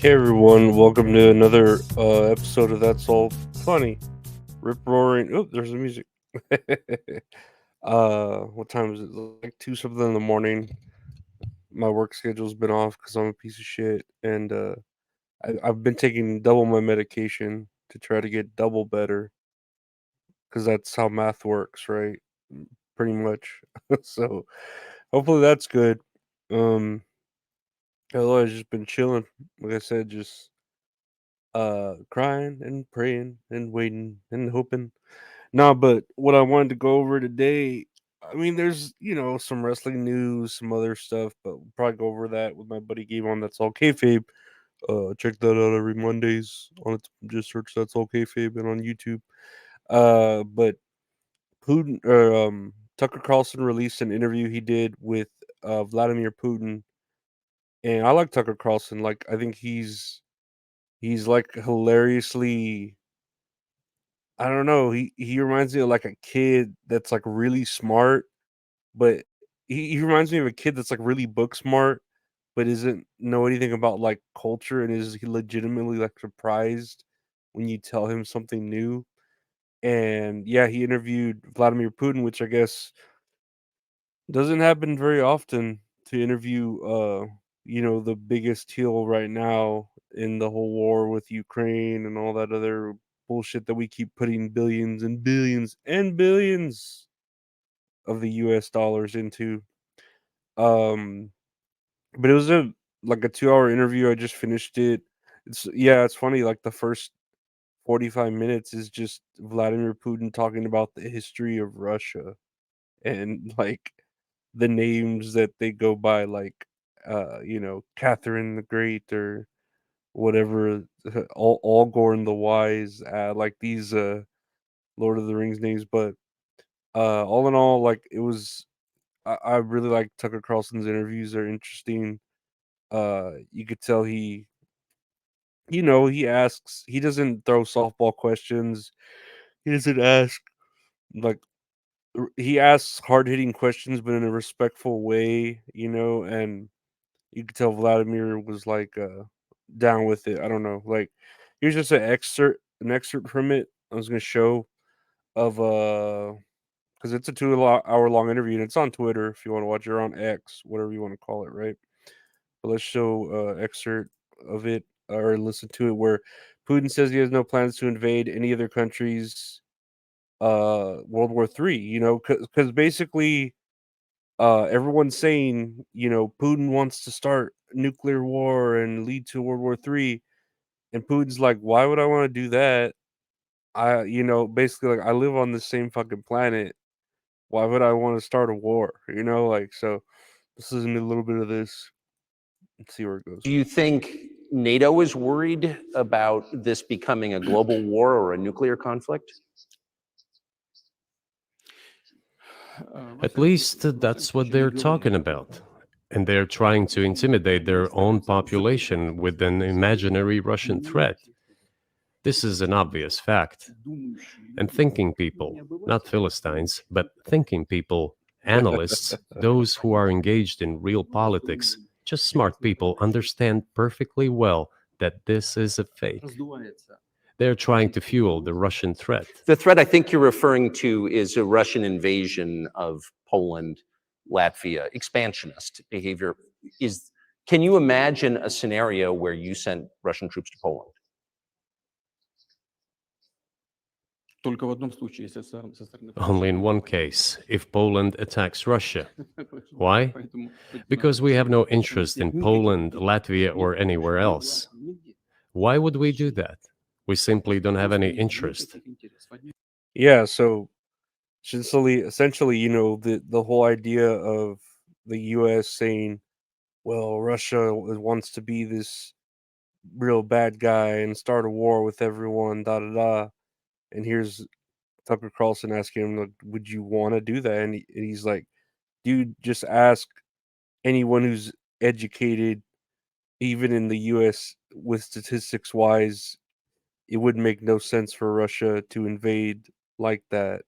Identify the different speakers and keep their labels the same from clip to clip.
Speaker 1: Hey everyone, welcome to another episode of That's All Funny. Rip roaring. Oh, there's the music. What time is it? Like two something in the morning. My work schedule's been off because I'm a piece of shit, and I've been taking double my medication to try to get double better because that's how math works, right? Pretty much. So hopefully that's good. Um, Otherwise, just been chilling. Like I said, just crying and praying and waiting and hoping. Nah, but what I wanted to go over today, I mean, there's some wrestling news, some other stuff, but we'll probably go over that with my buddy Game on That's All Kayfabe. Check that out every Mondays on it. Just search That's All Kayfabe and on YouTube. But Putin or Tucker Carlson released an interview he did with Vladimir Putin, and I like Tucker Carlson. Like, I think he's like hilariously. I don't know. He reminds me of like a kid that's like really smart, but he reminds me of a kid that's like really book smart, but isn't know anything about like culture and is he legitimately like surprised when you tell him something new. And yeah, he interviewed Vladimir Putin, which I guess doesn't happen very often to interview the biggest heel right now in the whole war with Ukraine and all that other bullshit that we keep putting billions and billions and billions of the US dollars into. Um but it was a like a 2-hour interview. I just finished it. It's funny, like the first 45 minutes is just Vladimir Putin talking about the history of Russia and like the names that they go by, like Catherine the Great or whatever, Algorn the Wise, like these Lord of the Rings names. But all in all, like it was, I really like Tucker Carlson's interviews. Are interesting. You could tell he doesn't throw softball questions. He doesn't ask like he asks hard hitting questions, but in a respectful way, and you could tell Vladimir was like down with it. I don't know. Like here's just an excerpt from it. I was gonna show of because it's a 2 hour long interview and it's on Twitter if you want to watch it, or on X, whatever you want to call it, right? But let's show excerpt of it or listen to it where Putin says he has no plans to invade any other countries World War III, because basically everyone's saying, Putin wants to start nuclear war and lead to World War III. And Putin's like, why would I want to do that? Basically, like, I live on the same fucking planet. Why would I want to start a war? Like, so this is a little bit of this. Let's see where it goes.
Speaker 2: Do you think NATO is worried about this becoming a global war or a nuclear conflict?
Speaker 3: At least that's what they're talking about. And they're trying to intimidate their own population with an imaginary Russian threat. This is an obvious fact. And thinking people, not Philistines, but thinking people, analysts, those who are engaged in real politics, just smart people, understand perfectly well that this is a fake. They're trying to fuel the Russian threat.
Speaker 2: The threat I think you're referring to is a Russian invasion of Poland, Latvia, expansionist behavior. Can you imagine a scenario where you sent Russian troops to Poland?
Speaker 3: Only in one case, if Poland attacks Russia. Why? Because we have no interest in Poland, Latvia, or anywhere else. Why would we do that? We simply don't have any interest.
Speaker 1: Yeah, so essentially, the whole idea of the US saying, well, Russia wants to be this real bad guy and start a war with everyone, da da da. And here's Tucker Carlson asking him, like, would you want to do that? And he's like, dude, just ask anyone who's educated, even in the US, with statistics wise, it would make no sense for Russia to invade like that,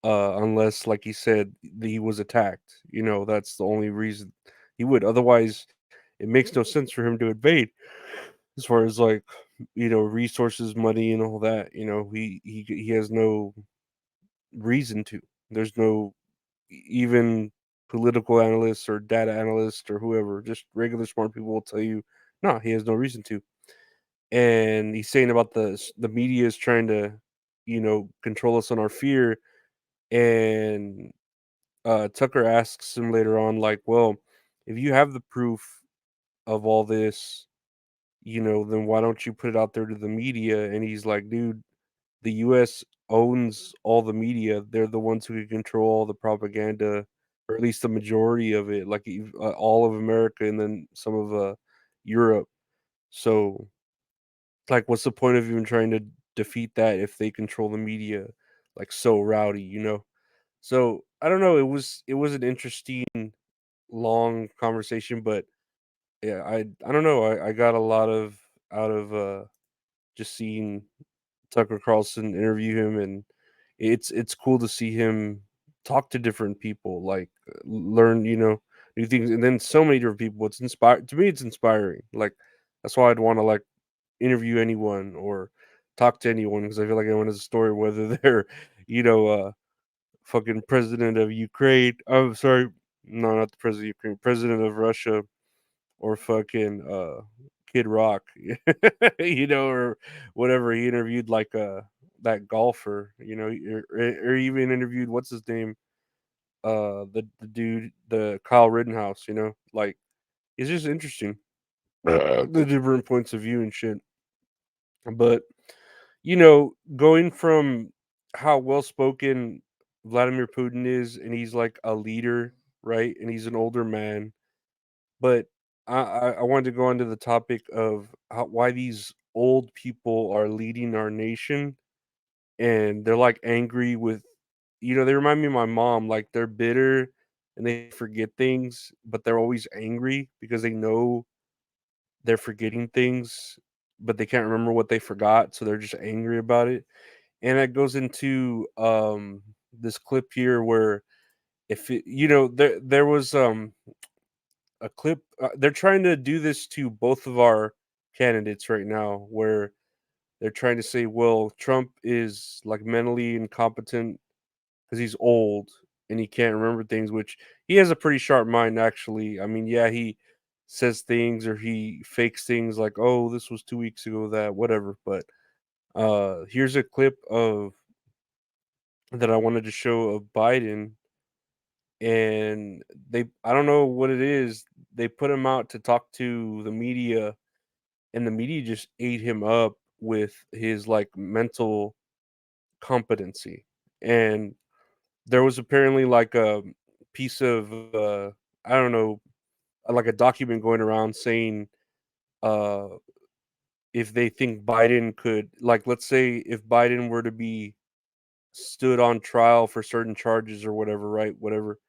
Speaker 1: unless, like he said, he was attacked. That's the only reason he would. Otherwise, it makes no sense for him to invade. as far as like resources, money, and all that. He has no reason to. There's no even political analysts or data analysts or whoever, just regular smart people will tell you, no, he has no reason to. And he's saying about the media is trying to, control us on our fear. And Tucker asks him later on, like, well, if you have the proof of all this, then why don't you put it out there to the media? And he's like, dude, the US owns all the media. They're the ones who can control all the propaganda, or at least the majority of it, like all of America and then some of Europe. So, like, what's the point of even trying to defeat that if they control the media like so rowdy? So I don't know. It was an interesting long conversation, but yeah, I don't know. I got a lot of out of just seeing Tucker Carlson interview him, and it's cool to see him talk to different people, like learn new things, and then so many different people. It's inspired to me. It's inspiring. Like that's why I'd want to like interview anyone or talk to anyone because I feel like everyone has a story, whether they're fucking president of Ukraine. I'm sorry, no, not the president of Ukraine, president of Russia, or fucking Kid Rock, or whatever. He interviewed like that golfer, or even interviewed what's his name, the dude, the Kyle Rittenhouse, like it's just interesting the different points of view and shit. But going from how well spoken Vladimir Putin is, and he's like a leader, right? And he's an older man. But I wanted to go on to the topic of why these old people are leading our nation, and they're like angry with, they remind me of my mom. Like they're bitter and they forget things, but they're always angry because they know they're forgetting things, but they can't remember what they forgot, so they're just angry about it. And it goes into this clip here where if it, there was a clip. They're trying to do this to both of our candidates right now, where they're trying to say, well, Trump is like mentally incompetent because he's old and he can't remember things, which he has a pretty sharp mind, actually. I mean, yeah, he says things or he fakes things like, oh, this was 2 weeks ago, that, whatever. But here's a clip of that I wanted to show of Biden, and I don't know what it is. They put him out to talk to the media, and the media just ate him up with his like mental competency. And there was apparently like a piece of I don't know, like a document going around saying uh if they think Biden could, like, let's say if Biden were to be stood on trial for certain charges or whatever, right? Whatever.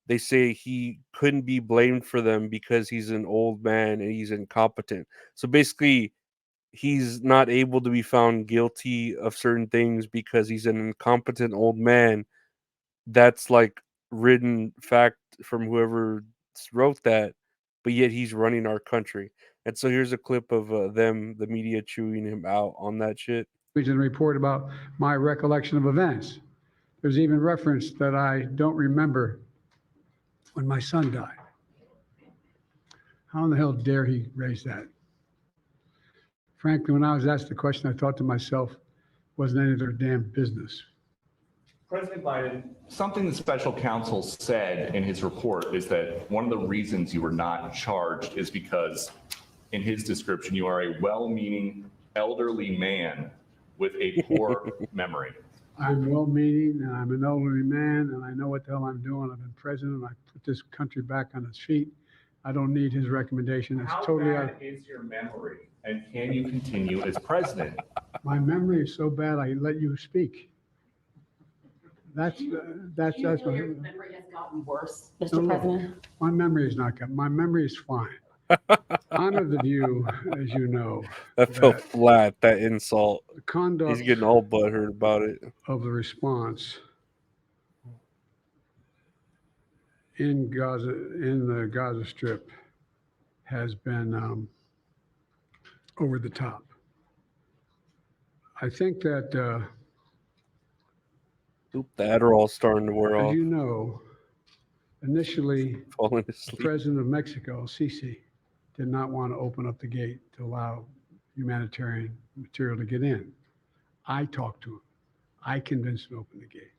Speaker 1: They say he couldn't be blamed for them because he's an old man and he's incompetent. So basically, he's not able to be found guilty of certain things because he's an incompetent old man. That's like written fact from whoever wrote that, but yet he's running our country. And so here's a clip of the media chewing him out on that shit.
Speaker 4: And report about my recollection of events. There's even reference that I don't remember when my son died. How in the hell dare he raise that? Frankly, when I was asked the question, I thought to myself, wasn't any of their damn business.
Speaker 5: President Biden, something the special counsel said in his report is that one of the reasons you were not charged is because, in his description, you are a well-meaning elderly man with a poor memory.
Speaker 4: I'm well-meaning, and I'm an elderly man, and I know what the hell I'm doing. I've been president, and I put this country back on its feet. I don't need his recommendation. It's
Speaker 5: How
Speaker 4: totally
Speaker 5: bad is your memory, and can you continue as president?
Speaker 4: My memory is so bad, I let you speak. That's
Speaker 6: Do you
Speaker 4: what
Speaker 6: feel your memory has gotten worse, Mr.
Speaker 4: No,
Speaker 6: President?
Speaker 4: my memory is not good. My memory is fine. I'm of the view, as you know,
Speaker 1: That fell
Speaker 4: that
Speaker 1: flat, that insult.
Speaker 4: the
Speaker 1: He's
Speaker 4: conduct
Speaker 1: getting all butthurt about it.
Speaker 4: of the response in Gaza, in the Gaza Strip, has been over the top. I think that,
Speaker 1: Oop, the Adderall's starting to wear
Speaker 4: as
Speaker 1: off.
Speaker 4: you know, initially,
Speaker 1: Falling
Speaker 4: the
Speaker 1: asleep.
Speaker 4: president of Mexico, Sisi, did not want to open up the gate to allow humanitarian material to get in. I talked to him. I convinced him to open the gate.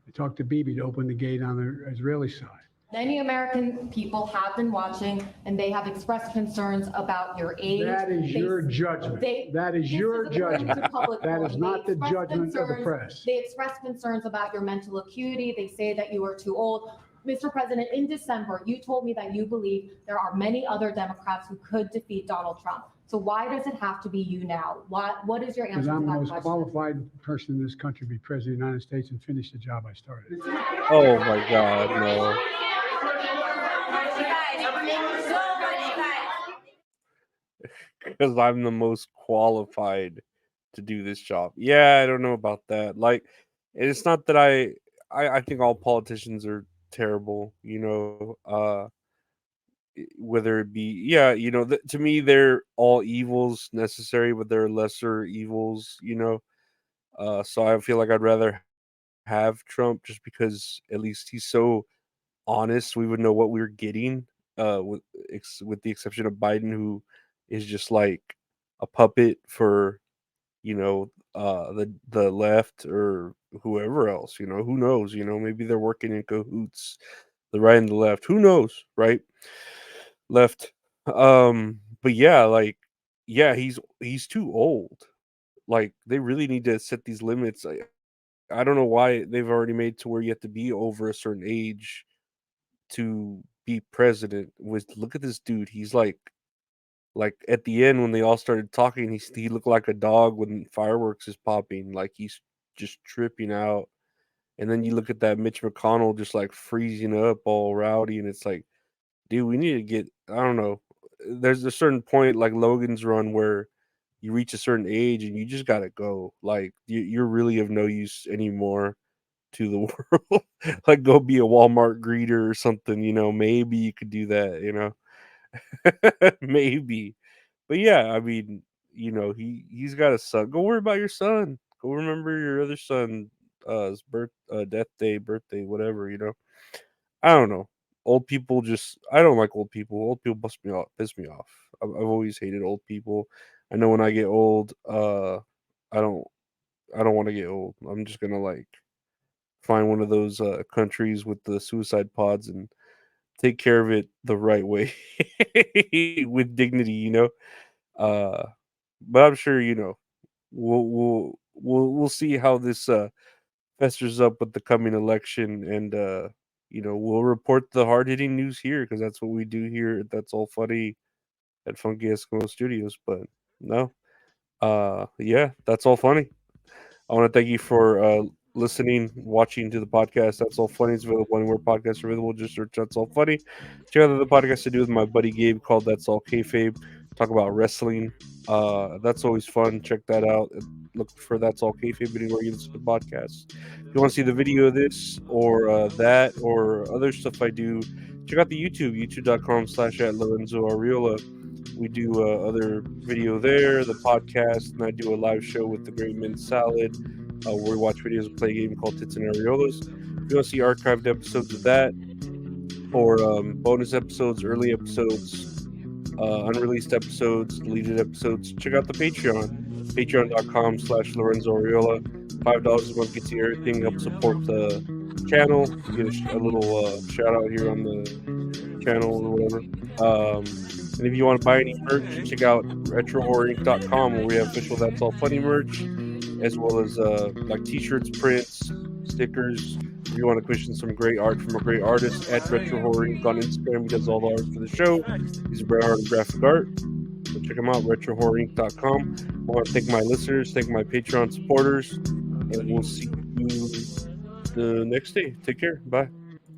Speaker 4: I talked to Bibi to open the gate on the Israeli side.
Speaker 6: Many American people have been watching and they have expressed concerns about your age.
Speaker 4: That is your judgment. That is
Speaker 6: This
Speaker 4: your
Speaker 6: is according
Speaker 4: judgment.
Speaker 6: to public
Speaker 4: That is
Speaker 6: forum.
Speaker 4: not
Speaker 6: They
Speaker 4: the
Speaker 6: expressed
Speaker 4: judgment of the
Speaker 6: concerns-
Speaker 4: press.
Speaker 6: They expressed concerns about your mental acuity. They say that you are too old. Mr. President, in December, you told me that you believe there are many other Democrats who could defeat Donald Trump. So why does it have to be you now? What is your
Speaker 4: Because
Speaker 6: answer to
Speaker 4: I'm the
Speaker 6: that
Speaker 4: most
Speaker 6: question?
Speaker 4: qualified person in this country to be president of the United States and finish the job I started.
Speaker 1: Oh my God, no. Because I'm the most qualified to do this job. Yeah, I don't know about that. Like, it's not that I think all politicians are terrible, whether it be, yeah, to me, they're all evils necessary, but they're lesser evils, so I feel like I'd rather have Trump just because at least he's so honest. We would know what we're getting, with the exception of Biden, who is just like a puppet for the left or whoever else. Who knows? Maybe they're working in cahoots, the right and the left. Who knows, right? Left. But yeah, like, yeah, he's too old. Like, they really need to set these limits. I don't know why they've already made to where you have to be over a certain age to be president. Look at this dude. He's like at the end when they all started talking, he looked like a dog when fireworks is popping. Like, he's just tripping out. And then you look at that Mitch McConnell just like freezing up all rowdy, and it's like, dude, we need to get, I don't know. There's a certain point like Logan's Run where you reach a certain age and you just gotta go. Like, you're really of no use anymore to the world. Like, go be a Walmart greeter or something, maybe you could do that. Maybe. But yeah, I mean, he's got a son. Go worry about your son. Go remember your other son, his death day, birthday, whatever. I don't know. Old people I don't like old people. Old people piss me off. I've always hated old people. I know when I get old, I don't want to get old. I'm just gonna like find one of those countries with the suicide pods and take care of it the right way with dignity. Uh, but I'm sure we'll see how this festers up with the coming election, and we'll report the hard hitting news here because that's what we do here. That's all funny at Funky Eskimo Studios. But no, yeah, that's all funny. I want to thank you for listening, watching to the podcast. That's all funny. It's available anywhere podcasts are available. Just search That's All Funny. Check out the podcast I do with my buddy Gabe called That's All Kayfabe. Talk about wrestling. That's always fun. Check that out. Look for That's All Kayfabe anywhere you listen to podcasts. If you want to see the video of this or that or other stuff I do, check out the youtube.com/@Lorenzo Ariola. We do other video there, the podcast, and I do a live show with the Great Men Salad where we watch videos and play a game called Tits and Areolas. If you want to see archived episodes of that or bonus episodes, early episodes, unreleased episodes, deleted episodes, check out the Patreon. Patreon.com/Lorenzo Ariola. $5 a month gets you everything. Help support the channel. You get a little shout out here on the channel or whatever. And if you want to buy any merch, check out retrohorrorinc.com where we have official That's All Funny merch, as well as like t-shirts, prints, stickers. If you want to commission some great art from a great artist, at Retro Horror Inc. on Instagram. He does all the art for the show. He's a great art and graphic art. So check him out, retrohorrorinc.com. I want to thank my listeners, thank my Patreon supporters, and we'll see you the next day. Take care. Bye.